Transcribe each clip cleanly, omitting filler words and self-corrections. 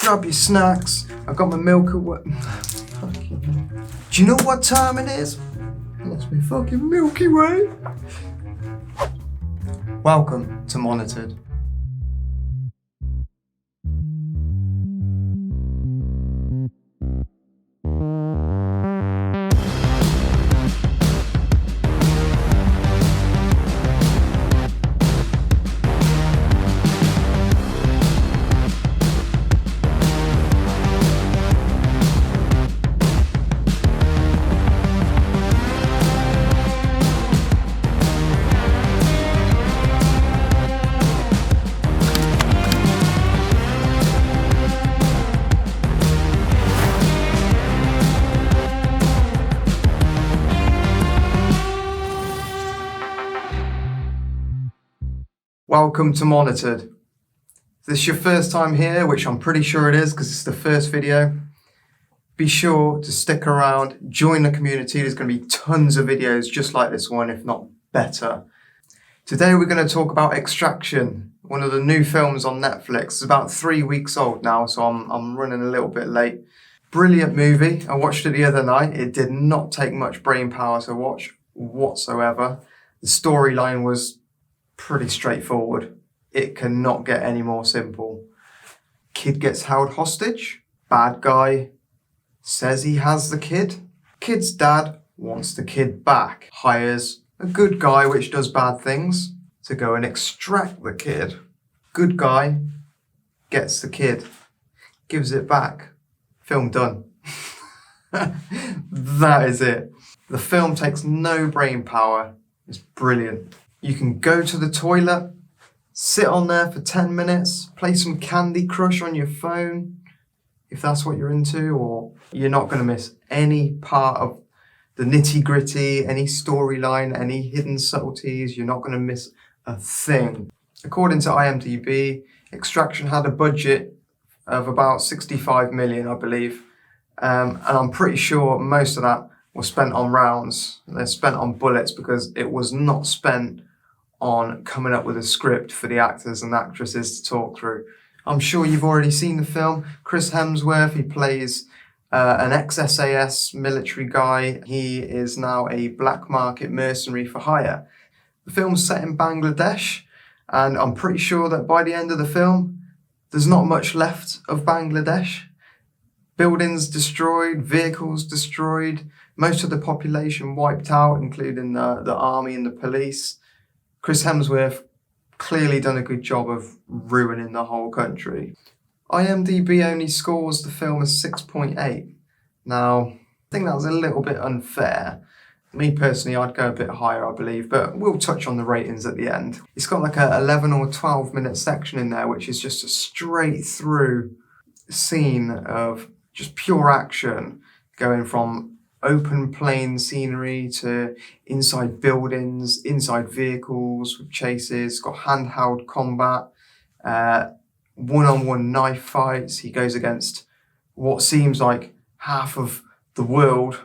grab your snacks. I've got my Milky Way. Do you know what time it is? It's my fucking Milky Way. Welcome to Monitored. Welcome to Monitored. If this is your first time here, which I'm pretty sure it is because it's the first video, be sure to stick around, join the community. There's going to be tons of videos just like this one, if not better. Today we're going to talk about Extraction, one of the new films on Netflix. It's about 3 weeks old now, so I'm running a little bit late. Brilliant movie. I watched it the other night. It did not take much brain power to watch whatsoever. The storyline was pretty straightforward. It cannot get any more simple. Kid gets held hostage. Bad guy says he has the kid. Kid's dad wants the kid back. Hires a good guy which does bad things to go and extract the kid. Good guy gets the kid, gives it back. Film done. That is it. The film takes no brain power. It's brilliant. You can go to the toilet, sit on there for 10 minutes, play some Candy Crush on your phone, if that's what you're into, or you're not going to miss any part of the nitty-gritty, any storyline, any hidden subtleties. You're not going to miss a thing. According to IMDb, Extraction had a budget of about 65 million, I believe, and I'm pretty sure most of that was spent on rounds. They're spent on bullets because it was not spent on coming up with a script for the actors and actresses to talk through. I'm sure you've already seen the film. Chris Hemsworth, he plays an ex-SAS military guy. He is now a black market mercenary for hire. The film's set in Bangladesh, and I'm pretty sure that by the end of the film, there's not much left of Bangladesh. Buildings destroyed, vehicles destroyed, most of the population wiped out, including the army and the police. Chris Hemsworth clearly done a good job of ruining the whole country. IMDb only scores the film as 6.8. Now, I think that was a little bit unfair. Me personally, I'd go a bit higher, I believe, but we'll touch on the ratings at the end. It's got like a 11 or 12 minute section in there, which is just a straight through scene of just pure action, going from open plain scenery to inside buildings, inside vehicles with chases. It's got handheld combat, one-on-one knife fights. He goes against what seems like half of the world,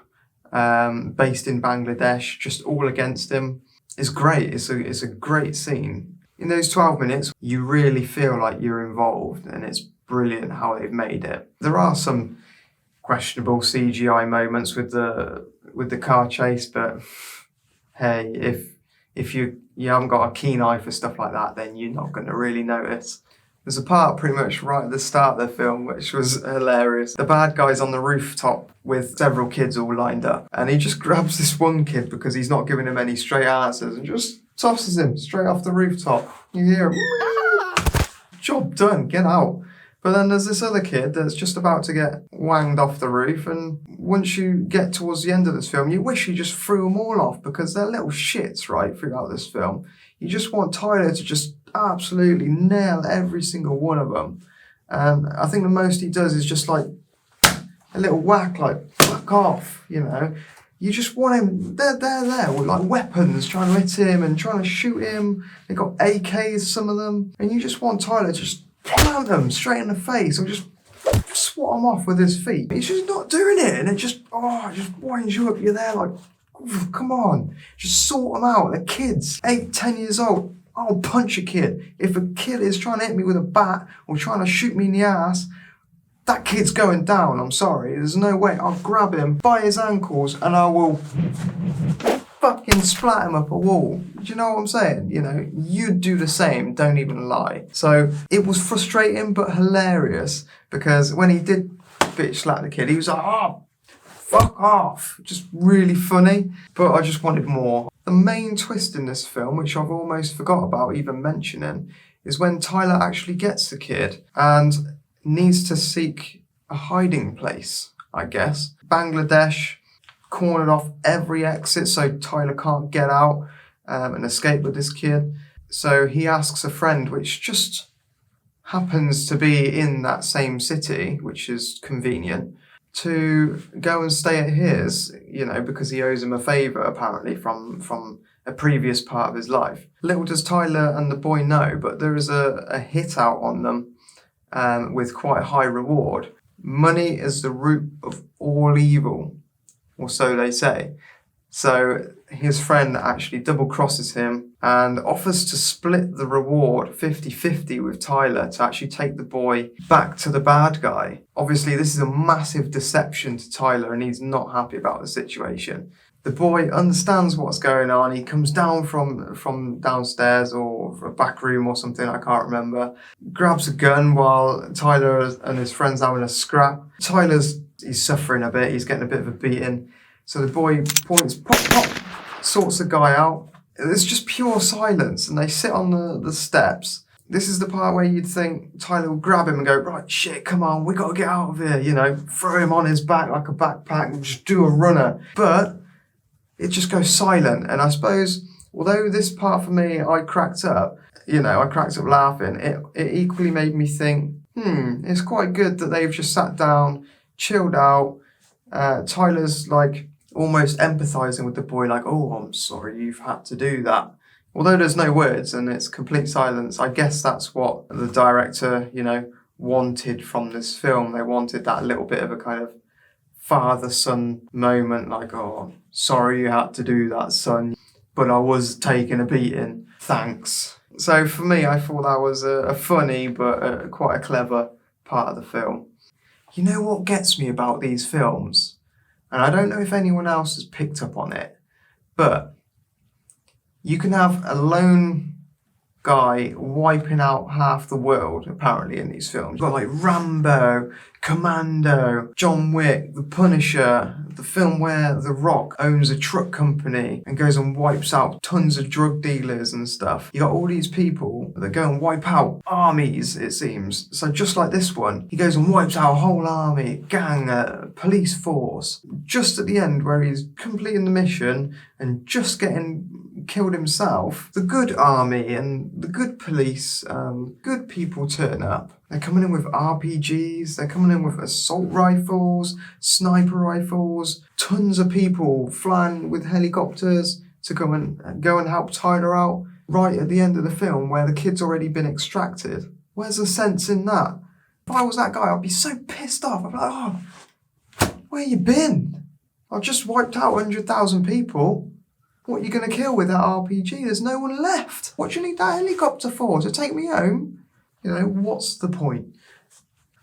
based in Bangladesh, just all against him. It's great. It's a great scene. In those 12 minutes, you really feel like you're involved, and it's brilliant how they've made it. There are some questionable CGI moments with the car chase, but hey, if you haven't got a keen eye for stuff like that, then you're not going to really notice. There's a part pretty much right at the start of the film which was hilarious. The bad guy's on the rooftop with several kids all lined up, and he just grabs this one kid because he's not giving him any straight answers and just tosses him straight off the rooftop. You hear him, job done, get out. But then there's this other kid that's just about to get wanged off the roof, and once you get towards the end of this film, you wish you just threw them all off because they're little shits, right, throughout this film. You just want Tyler to just absolutely nail every single one of them. And I think the most he does is just like a little whack, like, fuck off, you know. You just want him, they're there with like weapons trying to hit him and trying to shoot him. They got AKs, some of them, and you just want Tyler to just plant them straight in the face or just swat them off with his feet. He's just not doing it, and it just winds you up. You're there like, come on, just sort them out. They're kids, 8, 10 years old. I'll punch a kid. If a kid is trying to hit me with a bat or trying to shoot me in the ass, that kid's going down, I'm sorry, there's no way. I'll grab him by his ankles and I will fucking splat him up a wall. Do you know what I'm saying? You know, you'd do the same, don't even lie. So it was frustrating but hilarious, because when he did bitch slap the kid, he was like, oh, fuck off. Just really funny, but I just wanted more. The main twist in this film, which I've almost forgot about even mentioning, is when Tyler actually gets the kid and needs to seek a hiding place, I guess. Bangladesh cornered off every exit so Tyler can't get out and escape with this kid. So he asks a friend, which just happens to be in that same city, which is convenient, to go and stay at his, you know, because he owes him a favour apparently from a previous part of his life. Little does Tyler and the boy know, but there is a hit out on them with quite a high reward. Money is the root of all evil, or so they say. So his friend actually double crosses him and offers to split the reward 50-50 with Tyler to actually take the boy back to the bad guy. Obviously, this is a massive deception to Tyler and he's not happy about the situation. The boy understands what's going on. He comes down from downstairs or a back room or something, I can't remember. Grabs a gun while Tyler and his friend's having a scrap. He's suffering a bit. He's getting a bit of a beating. So the boy points, pop, pop, sorts the guy out. It's just pure silence and they sit on the steps. This is the part where you'd think Tyler will grab him and go, right, shit, come on, we got to get out of here. You know, throw him on his back like a backpack and just do a runner. But it just goes silent. And I suppose, although this part for me, I cracked up laughing, it equally made me think, it's quite good that they've just sat down, chilled out. Tyler's like almost empathizing with the boy, like, oh, I'm sorry you've had to do that. Although there's no words and it's complete silence, I guess that's what the director, you know, wanted from this film. They wanted that little bit of a kind of father-son moment, like, oh, sorry you had to do that, son, but I was taking a beating, thanks. So for me, I thought that was a funny but quite a clever part of the film. You know what gets me about these films? And I don't know if anyone else has picked up on it, but you can have a lone guy wiping out half the world, apparently, in these films. You've got like Rambo, Commando, John Wick, The Punisher, the film where The Rock owns a truck company and goes and wipes out tons of drug dealers and stuff. You got all these people that go and wipe out armies, it seems. So just like this one, he goes and wipes out a whole army, gang, police force. Just at the end where he's completing the mission and just getting killed himself, the good army and the good police, good people turn up. They're coming in with RPGs, they're coming in with assault rifles, sniper rifles, tons of people flying with helicopters to go and help Tyler out right at the end of the film where the kid's already been extracted. Where's the sense in that? If I was that guy, I'd be so pissed off. I'd be like, oh, where you been? I've just wiped out 100,000 people. What are you going to kill with that RPG? There's no one left. What do you need that helicopter for? To take me home? You know, what's the point?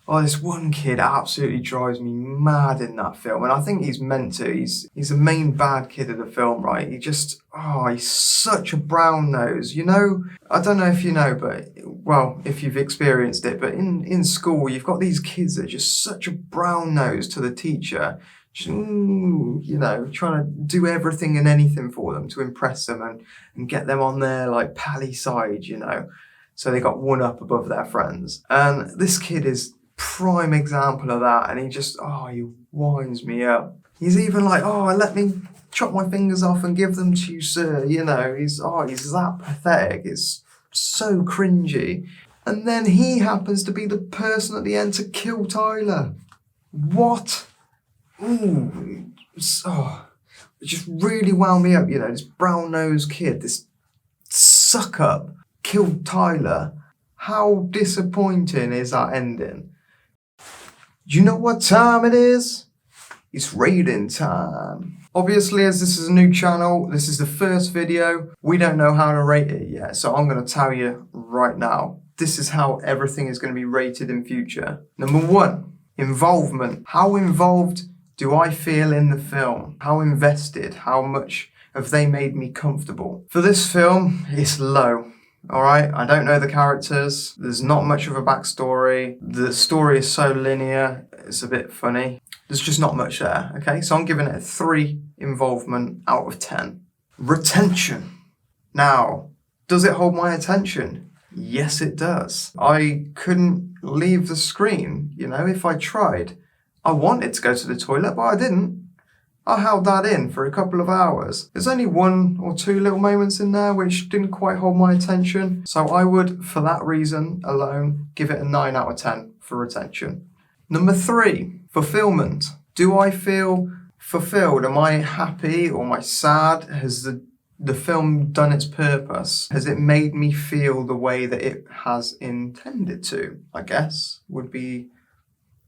Oh, this one kid absolutely drives me mad in that film. And I think he's meant to. He's the main bad kid of the film, right? He's such a brown nose. You know, I don't know if you know, but, well, if you've experienced it, but in school, you've got these kids that are just such a brown nose to the teacher. You know, trying to do everything and anything for them to impress them and get them on their like pally side, you know, so they got one up above their friends. And this kid is prime example of that, and he winds me up. He's even like, oh, let me chop my fingers off and give them to you, sir. You know, he's that pathetic. It's so cringy. And then he happens to be the person at the end to kill Tyler. What? Ooh, it just really wound me up, you know, this brown-nosed kid, this suck-up, killed Tyler. How disappointing is that ending? Do you know what time it is? It's rating time. Obviously, as this is a new channel, this is the first video, we don't know how to rate it yet, so I'm going to tell you right now. This is how everything is going to be rated in future. Number 1. Involvement. How involved do I feel in the film? How invested? How much have they made me comfortable? For this film, it's low. Alright, I don't know the characters. There's not much of a backstory. The story is so linear, it's a bit funny. There's just not much there, okay? So I'm giving it a 3 involvement out of 10. Retention. Now, does it hold my attention? Yes, it does. I couldn't leave the screen, if I tried. I wanted to go to the toilet, but I didn't. I held that in for a couple of hours. There's only 1 or 2 little moments in there which didn't quite hold my attention. So I would, for that reason alone, give it a 9 out of 10 for retention. Number 3, fulfillment. Do I feel fulfilled? Am I happy or am I sad? Has the film done its purpose? Has it made me feel the way that it has intended to? I guess would be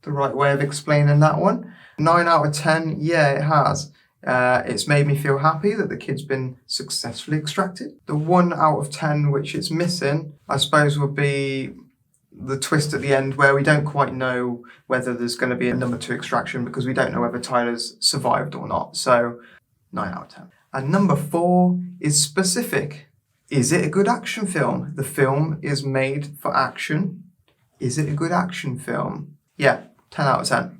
the right way of explaining that one. 9 out of 10, yeah, it has. It's made me feel happy that the kid's been successfully extracted. The 1 out of 10 which it's missing, I suppose, would be the twist at the end where we don't quite know whether there's going to be a number 2 extraction because we don't know whether Tyler's survived or not. So 9 out of 10. And number 4 is specific. Is it a good action film? The film is made for action. Is it a good action film? Yeah, 10 out of 10.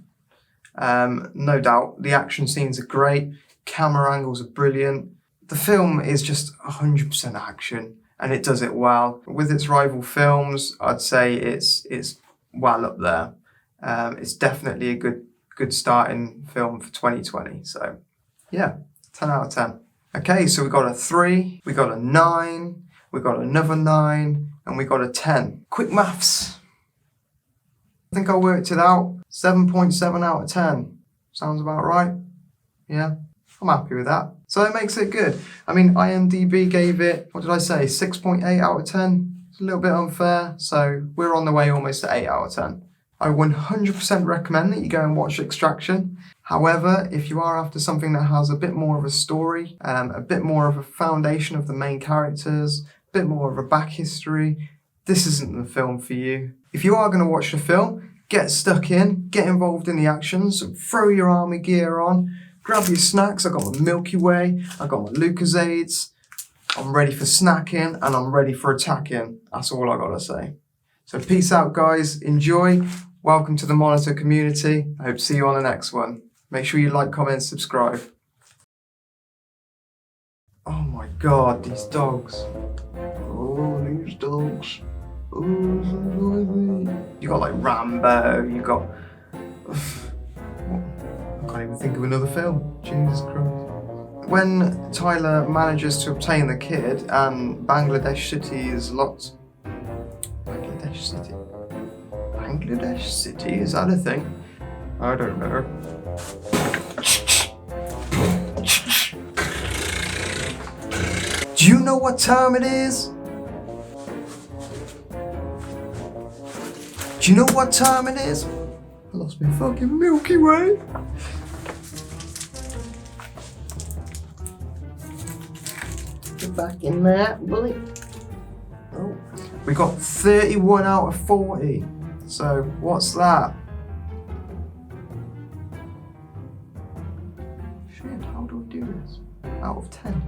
No doubt. The action scenes are great. Camera angles are brilliant. The film is just 100% action and it does it well. With its rival films, I'd say it's well up there. It's definitely a good starting film for 2020. So yeah, 10 out of 10. Okay, so we got a 3, we got a 9, we got another 9, and we got a 10. Quick maths. I think I worked it out. 7.7 out of 10. Sounds about right. Yeah, I'm happy with that. So it makes it good. I mean, IMDb gave it, what did I say, 6.8 out of 10? It's a little bit unfair, so we're on the way almost to 8 out of 10. I 100% recommend that you go and watch Extraction. However, if you are after something that has a bit more of a story, a bit more of a foundation of the main characters, a bit more of a back history, this isn't the film for you. If you are going to watch the film, get stuck in, get involved in the actions, throw your army gear on, grab your snacks. I got my Milky Way, I got my Lucozades, I'm ready for snacking and I'm ready for attacking. That's all I gotta say. So peace out, guys. Enjoy. Welcome to the Monitor community. I hope to see you on the next one. Make sure you like, comment, subscribe. Oh my God, these dogs. Oh, these dogs. Oh, you got like Rambo, you got... I can't even think of another film. Jesus Christ. When Tyler manages to obtain the kid and Bangladesh City is locked... Bangladesh City? Bangladesh City? Is that a thing? I don't know. Do you know what time it is? Do you know what time it is? I lost my fucking Milky Way. Get back in there, bully. Oh. We got 31 out of 40. So what's that? Shit, how do I do this? Out of 10.